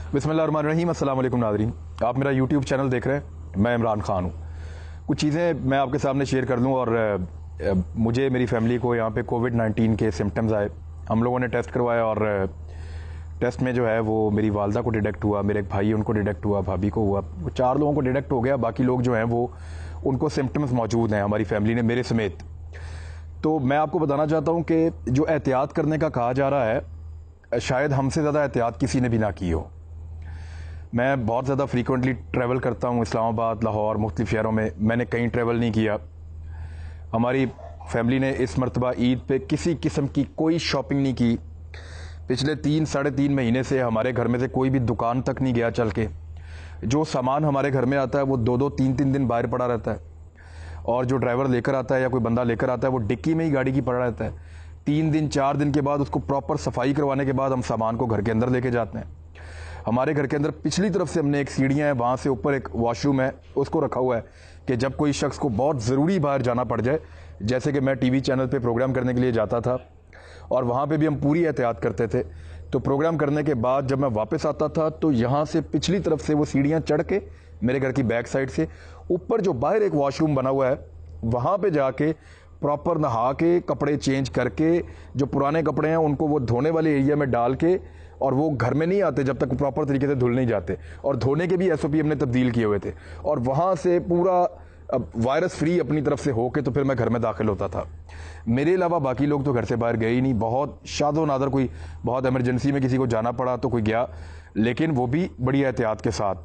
बिस्मिल्लाहिर्रहमानिर्रहीम। अस्सलाम वालेकुम नाज़रीन, आप मेरा यूट्यूब चैनल देख रहे हैं। मैं इमरान खान हूँ। कुछ चीज़ें मैं आपके सामने शेयर कर लूँ। और मुझे मेरी फैमिली को यहाँ पे कोविड-19 के सिम्टम्स आए। हम लोगों ने टेस्ट करवाया और टेस्ट में जो है वो मेरी वालदा को डिटेक्ट हुआ, मेरे एक भाई उनको डिटेक्ट हुआ, भाभी को हुआ, वो 4 लोगों को डिटेक्ट हो गया। बाकी लोग जो हैं वो उनको सिम्टम्स मौजूद हैं हमारी फैमिली ने, मेरे समेत। तो मैं आपको बताना चाहता हूँ कि जो एहतियात करने का कहा जा रहा है, शायद हमसे ज़्यादा एहतियात किसी ने भी ना की हो। मैं बहुत ज़्यादा फ्रीक्वेंटली ट्रैवल करता हूँ, इस्लामाबाद, लाहौर, मुख्तलिफ़ शहरों में। मैंने कहीं ट्रैवल नहीं किया। हमारी फैमिली ने इस मरतबा ईद पे किसी किस्म की कोई शॉपिंग नहीं की। पिछले 3-3.5 महीने से हमारे घर में से कोई भी दुकान तक नहीं गया चल के। जो सामान हमारे घर में आता है वो 2-2, 3-3 दिन बाहर पड़ा रहता है। और जो ड्राइवर लेकर आता है या कोई बंदा लेकर आता है वो डिक्की में ही गाड़ी की पड़ा रहता है। 3 दिन 4 दिन के बाद उसको प्रॉपर सफाई करवाने के बाद हम सामान को घर के अंदर लेके जाते हैं। हमारे घर के अंदर पिछली तरफ से हमने एक सीढ़ियाँ हैं, वहाँ से ऊपर एक वॉशरूम है, उसको रखा हुआ है कि जब कोई शख्स को बहुत ज़रूरी बाहर जाना पड़ जाए, जैसे कि मैं टीवी चैनल पे प्रोग्राम करने के लिए जाता था और वहाँ पे भी हम पूरी एहतियात करते थे। तो प्रोग्राम करने के बाद जब मैं वापस आता था तो यहाँ से पिछली तरफ से वो सीढ़ियाँ चढ़ के मेरे घर की बैक साइड से ऊपर जो बाहर एक वॉशरूम बना हुआ है वहाँ पे जाके प्रॉपर नहा के कपड़े चेंज करके, जो पुराने कपड़े हैं उनको वो धोने वाले एरिया में डाल के, और वो घर में नहीं आते जब तक प्रॉपर तरीके से धुल नहीं जाते। और धोने के भी SOP हमने तब्दील किए हुए थे। और वहाँ से पूरा वायरस फ्री अपनी तरफ से होके तो फिर मैं घर में दाखिल होता था। मेरे अलावा बाकी लोग तो घर से बाहर गए ही नहीं। बहुत शादो नादर कोई बहुत एमरजेंसी में किसी को जाना पड़ा तो कोई गया, लेकिन वो भी बड़ी एहतियात के साथ।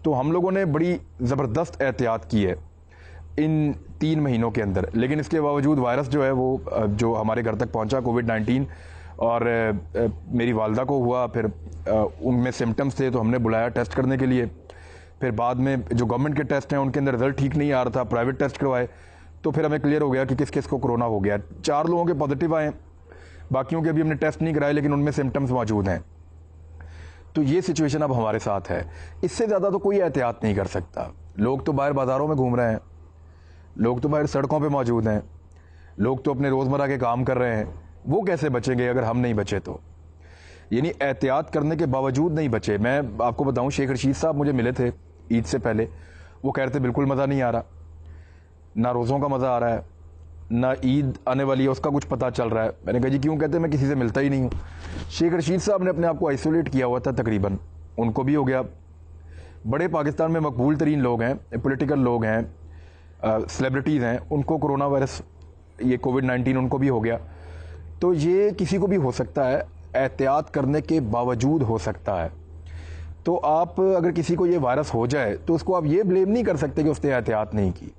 तो हम लोगों ने बड़ी ज़बरदस्त एहतियात की है इन 3 महीनों के अंदर। लेकिन इसके बावजूद वायरस जो है वो जो हमारे घर तक पहुंचा, कोविड-19, और मेरी वालदा को हुआ। फिर उनमें सिम्टम्स थे तो हमने बुलाया टेस्ट करने के लिए। फिर बाद में जो गवर्नमेंट के टेस्ट हैं उनके अंदर रिजल्ट ठीक नहीं आ रहा था, प्राइवेट टेस्ट करवाए तो फिर हमें क्लियर हो गया कि किस किस को कोरोना हो गया। 4 लोगों के पॉजिटिव आए, बाकियों के अभी हमने टेस्ट नहीं कराए लेकिन उनमें सिम्टम्स मौजूद हैं। तो ये सिचुएशन अब हमारे साथ है। इससे ज़्यादा तो कोई एहतियात नहीं कर सकता। लोग तो बाहर बाज़ारों में घूम रहे हैं, लोग तो बाहर सड़कों पे मौजूद हैं, लोग तो अपने रोज़मर्रा के काम कर रहे हैं। वो कैसे बचेंगे अगर हम नहीं बचे तो? यानी एहतियात करने के बावजूद नहीं बचे। मैं आपको बताऊं, शेख रशीद साहब मुझे मिले थे ईद से पहले। वो कह रहे थे बिल्कुल मज़ा नहीं आ रहा, ना रोज़ों का मज़ा आ रहा है, ना ईद आने वाली है उसका कुछ पता चल रहा है। मैंने कहा जी क्यों? कहते मैं किसी से मिलता ही नहीं हूँ। शेख रशीद साहब ने अपने आप को आइसोलेट किया हुआ था तकरीबन, उनको भी हो गया। बड़े पाकिस्तान में मकबूल तरीन लोग हैं, पोलिटिकल लोग हैं, सेलिब्रिटीज़ हैं, उनको कोरोना वायरस, ये कोविड-19 उनको भी हो गया। तो ये किसी को भी हो सकता है, एहतियात करने के बावजूद हो सकता है। तो आप अगर किसी को ये वायरस हो जाए तो उसको आप ये ब्लेम नहीं कर सकते कि उसने एहतियात नहीं की।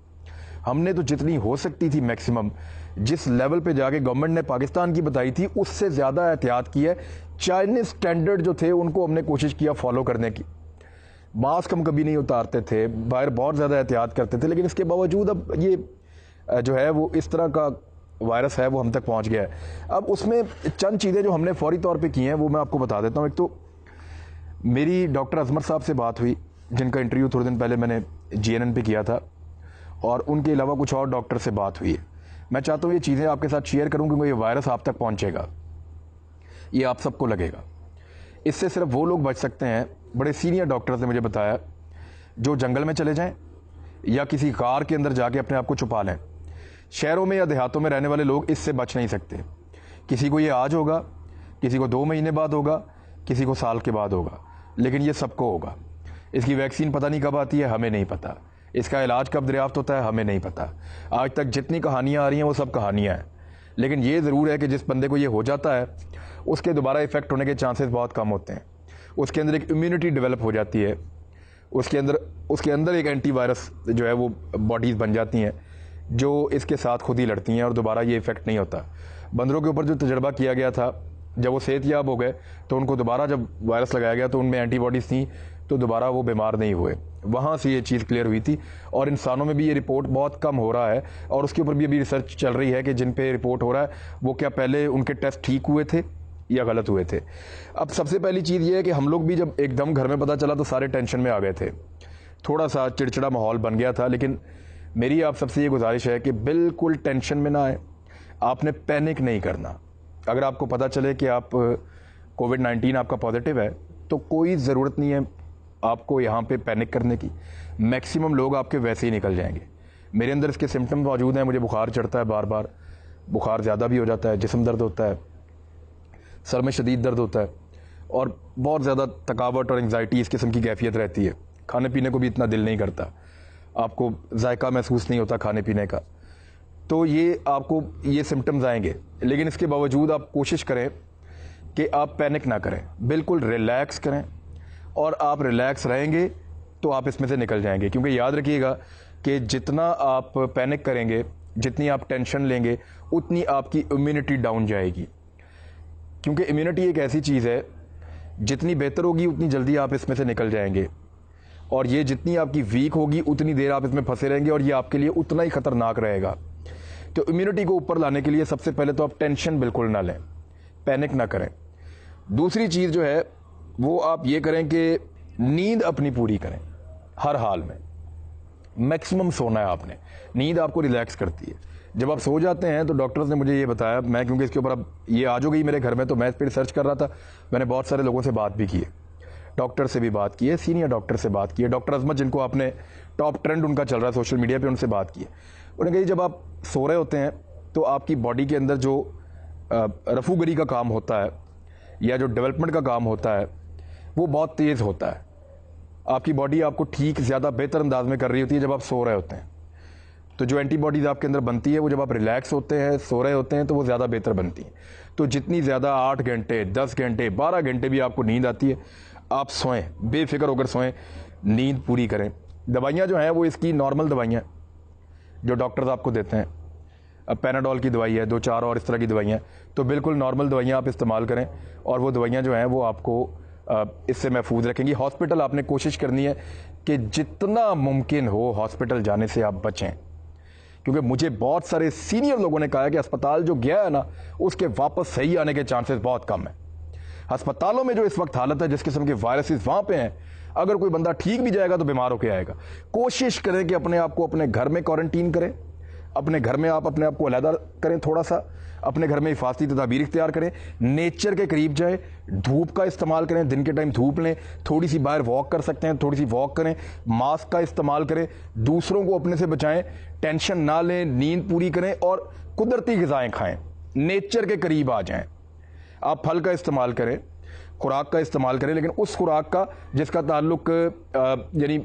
हमने तो जितनी हो सकती थी मैक्सिमम, जिस लेवल पे जाके गवर्नमेंट ने पाकिस्तान की बताई थी उससे ज़्यादा एहतियात की है। चाइनीज स्टैंडर्ड जो थे उनको हमने कोशिश किया फॉलो करने की। मास्क हम कभी नहीं उतारते थे, बाहर बहुत ज़्यादा एहतियात करते थे, लेकिन इसके बावजूद अब ये जो है वो इस तरह का वायरस है वो हम तक पहुंच गया है। अब उसमें चंद चीज़ें जो हमने फौरी तौर पे की हैं वो मैं आपको बता देता हूँ। एक तो मेरी डॉक्टर अजमर साहब से बात हुई, जिनका इंटरव्यू थोड़े दिन पहले मैंने GNN पे किया था, और उनके अलावा कुछ और डॉक्टर से बात हुई है। मैं चाहता हूँ ये चीज़ें आपके साथ शेयर करूँ क्योंकि ये वायरस आप तक पहुँचेगा, ये आप सबको लगेगा। इससे सिर्फ वो लोग बच सकते हैं, बड़े सीनियर डॉक्टर्स ने मुझे बताया, जो जंगल में चले जाएँ या किसी कार के अंदर जाके अपने आप को छुपा लें। शहरों में या देहातों में रहने वाले लोग इससे बच नहीं सकते। किसी को ये आज होगा, किसी को 2 महीने बाद होगा, किसी को साल के बाद होगा, लेकिन ये सबको होगा। इसकी वैक्सीन पता नहीं कब आती है, हमें नहीं पता। इसका इलाज कब दरियाफ्त होता है, हमें नहीं पता। आज तक जितनी कहानियाँ आ रही हैं वो सब कहानियाँ हैं। लेकिन ये ज़रूर है कि जिस बंदे को ये हो जाता है उसके दोबारा इफेक्ट होने के चांसेस बहुत कम होते हैं। उसके अंदर एक इम्यूनिटी डेवलप हो जाती है, उसके अंदर एक एंटीवायरस जो है वो बॉडीज़ बन जाती हैं जो इसके साथ खुद ही लड़ती हैं और दोबारा ये इफेक्ट नहीं होता। बंदरों के ऊपर जो तजर्बा किया गया था, जब वो सेहतयाब हो गए तो उनको दोबारा जब वायरस लगाया गया तो उनमें एंटीबॉडीज़ थी, तो दोबारा वो बीमार नहीं हुए। वहाँ से ये चीज़ क्लियर हुई थी। और इंसानों में भी ये रिपोर्ट बहुत कम हो रहा है, और उसके ऊपर भी अभी रिसर्च चल रही है कि जिन पे रिपोर्ट हो रहा है वो क्या पहले उनके टेस्ट ठीक हुए थे या गलत हुए थे। अब सबसे पहली चीज़ ये है कि हम लोग भी जब एकदम घर में पता चला तो सारे टेंशन में आ गए थे, थोड़ा सा चिड़चिड़ा माहौल बन गया था। लेकिन मेरी आप सबसे ये गुजारिश है कि बिल्कुल टेंशन में ना आए, आपने पैनिक नहीं करना। अगर आपको पता चले कि आप कोविड-19 आपका पॉजिटिव है تو کوئی ضرورت نہیں ہے آپ کو یہاں پہ پینک کرنے کی. میکسیمم لوگ آپ کے ویسے ہی نکل جائیں گے. میرے اندر اس کے سمٹمز موجود ہیں. مجھے بخار چڑھتا ہے بار بار, بخار زیادہ بھی ہو جاتا ہے, جسم درد ہوتا ہے, سر میں شدید درد ہوتا ہے, اور بہت زیادہ تھکاوٹ اور انگزائٹی اس قسم کی کیفیت رہتی ہے. کھانے پینے کو بھی اتنا دل نہیں کرتا, آپ کو ذائقہ محسوس نہیں ہوتا کھانے پینے کا. تو یہ آپ کو یہ سمٹمز آئیں گے, لیکن اس کے باوجود آپ کوشش کریں کہ آپ پینک نہ کریں, بالکل ریلیکس کریں, اور آپ ریلیکس رہیں گے تو آپ اس میں سے نکل جائیں گے. کیونکہ یاد رکھیے گا کہ جتنا آپ پینک کریں گے, جتنی آپ ٹینشن لیں گے, اتنی آپ کی امیونٹی ڈاؤن جائے گی. کیونکہ امیونٹی ایک ایسی چیز ہے, جتنی بہتر ہوگی اتنی جلدی آپ اس میں سے نکل جائیں گے, اور یہ جتنی آپ کی ویک ہوگی اتنی دیر آپ اس میں پھنسے رہیں گے, اور یہ آپ کے لیے اتنا ہی خطرناک رہے گا. تو امیونٹی کو اوپر لانے کے لیے سب سے پہلے تو آپ ٹینشن بالکل نہ لیں, پینک نہ کریں. دوسری چیز جو ہے وہ آپ یہ کریں کہ نیند اپنی پوری کریں ہر حال میں. میکسیمم سونا ہے آپ نے, نیند آپ کو ریلیکس کرتی ہے. جب آپ سو جاتے ہیں تو ڈاکٹرز نے مجھے یہ بتایا, میں کیونکہ اس کے اوپر اب یہ آ جو گئی میرے گھر میں, تو میں اس پہ ریسرچ کر رہا تھا. میں نے بہت سارے لوگوں سے بات بھی کی ہے, ڈاکٹر سے بھی بات کی ہے, سینئر ڈاکٹر سے بات کی ہے, ڈاکٹر عظمت جن کو آپ نے ٹاپ ٹرینڈ ان کا چل رہا ہے سوشل میڈیا پہ, ان سے بات کی ہے. انہوں نے کہا جب آپ سو رہے ہوتے ہیں تو آپ کی باڈی کے اندر جو رفو گری کا کام ہوتا ہے یا جو ڈیولپمنٹ کا کام ہوتا ہے وہ بہت تیز ہوتا ہے. آپ کی باڈی آپ کو ٹھیک زیادہ بہتر انداز میں کر رہی ہوتی ہے جب آپ سو رہے ہوتے ہیں. تو جو اینٹی باڈیز آپ کے اندر بنتی ہے وہ جب آپ ریلیکس ہوتے ہیں, سو رہے ہوتے ہیں, تو وہ زیادہ بہتر بنتی ہیں. تو جتنی زیادہ 8 گھنٹے 10 گھنٹے 12 گھنٹے بھی آپ کو نیند آتی ہے, آپ سوئیں, بے فکر ہو کر سوئیں, نیند پوری کریں. دوائیاں جو ہیں وہ اس کی نارمل دوائیاں جو ڈاکٹرز آپ کو دیتے ہیں, اب پیناڈول کی دوائی ہے, 2-4 اور اس طرح کی دوائیاں, تو بالکل نارمل دوائیاں آپ استعمال کریں, اور وہ دوائیاں جو ہیں وہ آپ کو اس سے محفوظ رکھیں گی. ہاسپٹل آپ نے کوشش کرنی ہے کہ جتنا ممکن ہو ہاسپٹل جانے سے آپ بچیں, کیونکہ مجھے بہت سارے سینئر لوگوں نے کہا ہے کہ اسپتال جو گیا ہے نا اس کے واپس صحیح آنے کے چانسز بہت کم ہیں. ہسپتالوں میں جو اس وقت حالت ہے, جس قسم کے وائرسز وہاں پہ ہیں, اگر کوئی بندہ ٹھیک بھی جائے گا تو بیمار ہو کے آئے گا. کوشش کریں کہ اپنے آپ کو اپنے گھر میں کوارنٹین کریں, اپنے گھر میں آپ اپنے آپ کو علیحدہ کریں, تھوڑا سا اپنے گھر میں حفاظتی تدابیر اختیار کریں, نیچر کے قریب جائیں, دھوپ کا استعمال کریں, دن کے ٹائم دھوپ لیں, تھوڑی سی باہر واک کر سکتے ہیں تھوڑی سی واک کریں, ماسک کا استعمال کریں, دوسروں کو اپنے سے بچائیں, ٹینشن نہ لیں, نیند پوری کریں, اور قدرتی غذائیں کھائیں, نیچر کے قریب آ جائیں. آپ پھل کا استعمال کریں, خوراک کا استعمال کریں, لیکن اس خوراک کا جس کا تعلق یعنی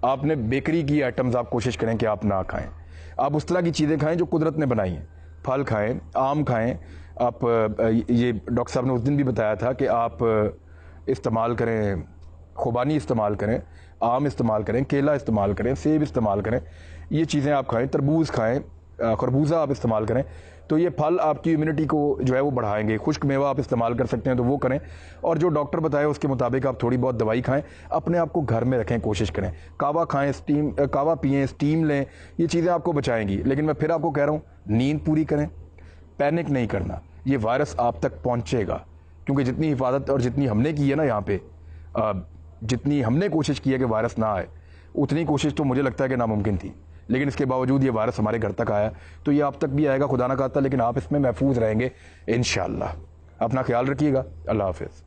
آپ نے بیکری کی آئٹمز آپ کوشش کریں کہ آپ نہ کھائیں. آپ اس طرح کی چیزیں کھائیں جو قدرت نے بنائی ہیں, پھل کھائیں, آم کھائیں. آپ یہ ڈاکٹر صاحب نے اس دن بھی بتایا تھا کہ آپ استعمال کریں, خوبانی استعمال کریں, آم استعمال کریں, کیلا استعمال کریں, سیب استعمال کریں, یہ چیزیں آپ کھائیں, تربوز کھائیں, خربوزہ آپ استعمال کریں. تو یہ پھل آپ کی امیونٹی کو جو ہے وہ بڑھائیں گے. خشک میوہ آپ استعمال کر سکتے ہیں تو وہ کریں, اور جو ڈاکٹر بتائے اس کے مطابق آپ تھوڑی بہت دوائی کھائیں, اپنے آپ کو گھر میں رکھیں, کوشش کریں. کہوہ کھائیں, کہوہ پئیں, اسٹیم لیں, یہ چیزیں آپ کو بچائیں گی. لیکن میں پھر آپ کو کہہ رہا ہوں, نیند پوری کریں, پینک نہیں کرنا. یہ وائرس آپ تک پہنچے گا, کیونکہ جتنی حفاظت اور جتنی ہم نے کی ہے نا یہاں پہ, جتنی ہم نے کوشش کی ہے کہ وائرس نہ آئے, اتنی کوشش تو مجھے لگتا ہے کہ ناممکن تھی. لیکن اس کے باوجود یہ وائرس ہمارے گھر تک آیا, تو یہ آپ تک بھی آئے گا خدا نہ خواستہ, لیکن آپ اس میں محفوظ رہیں گے انشاءاللہ. اپنا خیال رکھیے گا. اللہ حافظ.